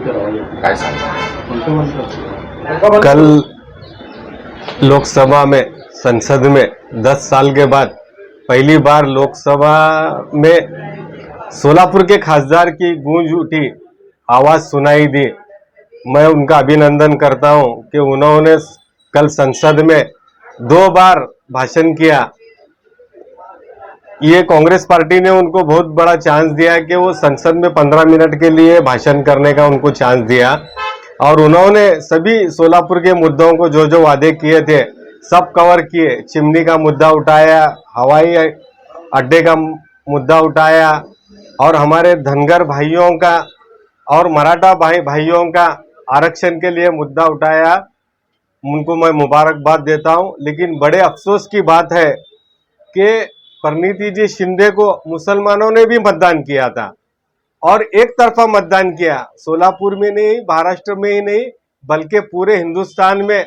काय सांगता? कल लोकसभा में संसद में 10 साल के बाद पहली बार लोकसभा में सोलापुर के खासदार की गूंज उठी, आवाज सुनाई दी। मैं उनका अभिनंदन करता हूं कि उन्होंने कल संसद में 2 बार भाषण किया। ये कांग्रेस पार्टी ने उनको बहुत बड़ा चांस दिया कि वो संसद में 15 मिनट के लिए भाषण करने का उनको चांस दिया और उन्होंने सभी सोलापुर के मुद्दों को जो जो वादे किए थे सब कवर किए। चिमनी का मुद्दा उठाया, हवाई अड्डे का मुद्दा उठाया और हमारे धनगर भाइयों का और मराठा भाइयों का आरक्षण के लिए मुद्दा उठाया। उनको मैं मुबारकबाद देता हूं। लेकिन बड़े अफसोस की बात है कि परिणीति जी शिंदे को मुसलमानों ने भी मतदान किया था और एक तरफा मतदान किया। सोलापुर में नहीं, महाराष्ट्र में ही नहीं, बल्कि पूरे हिंदुस्तान में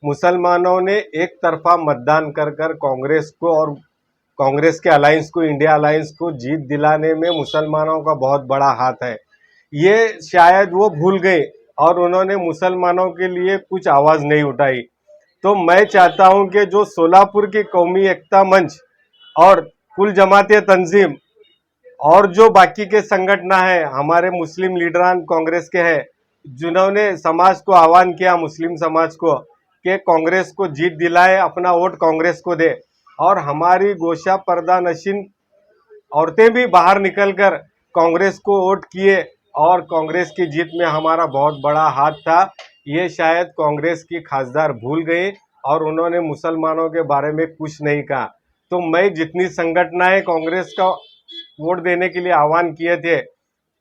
मुसलमानों ने एक तरफा मतदान कर कांग्रेस को और कांग्रेस के अलायंस को, इंडिया अलायंस को जीत दिलाने में मुसलमानों का बहुत बड़ा हाथ है। ये शायद वो भूल गए और उन्होंने मुसलमानों के लिए कुछ आवाज नहीं उठाई। तो मैं चाहता हूं कि जो सोलापुर की कौमी एकता मंच और कुल जमाते तंजीम और जो बाकी के संगठन है, हमारे मुस्लिम लीडरान कांग्रेस के हैं, जिन्होंने समाज को आह्वान किया, मुस्लिम समाज को, कि कांग्रेस को जीत दिलाए, अपना वोट कांग्रेस को दे। और हमारी गोशा पर्दा नशीन औरतें भी बाहर निकलकर कांग्रेस को वोट किए और कांग्रेस की जीत में हमारा बहुत बड़ा हाथ था। ये शायद कांग्रेस की खासदार भूल गए और उन्होंने मुसलमानों के बारे में कुछ नहीं कहा। तो मैं जितनी संगठनाएं कांग्रेस का वोट देने के लिए आह्वान किए थे,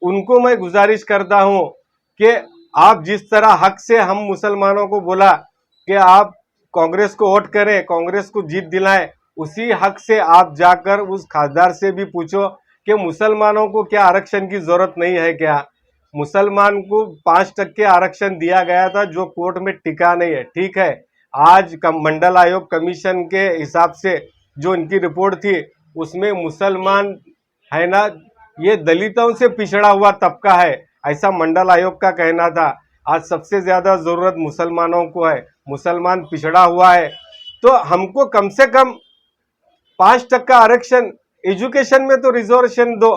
उनको मैं गुजारिश करता हूं कि आप जिस तरह हक से हम मुसलमानों को बोला कि आप कांग्रेस को वोट करें, कांग्रेस को जीत दिलाएं, उसी हक से आप जाकर उस खासदार से भी पूछो कि मुसलमानों को क्या आरक्षण की जरूरत नहीं है क्या? मुसलमान को 5% आरक्षण दिया गया था जो कोर्ट में टिका नहीं है। ठीक है, आज मंडल आयोग कमीशन के हिसाब से जो इनकी रिपोर्ट थी उसमें मुसलमान है ना, ये दलितों से पिछड़ा हुआ तबका है, ऐसा मंडल आयोग का कहना था। आज सबसे ज्यादा जरूरत मुसलमानों को है, मुसलमान पिछड़ा हुआ है। तो हमको कम से कम 5% आरक्षण, एजुकेशन में तो रिजर्वेशन दो,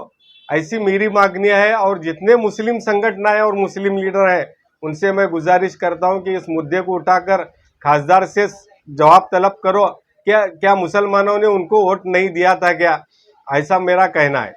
ऐसी मेरी मांगनी है। और जितने मुस्लिम संगठन है और मुस्लिम लीडर हैं, उनसे मैं गुजारिश करता हूं कि इस मुद्दे को उठाकर खासदार से जवाब तलब करो। क्या मुसलमानों ने उनको वोट नहीं दिया था क्या? ऐसा मेरा कहना है।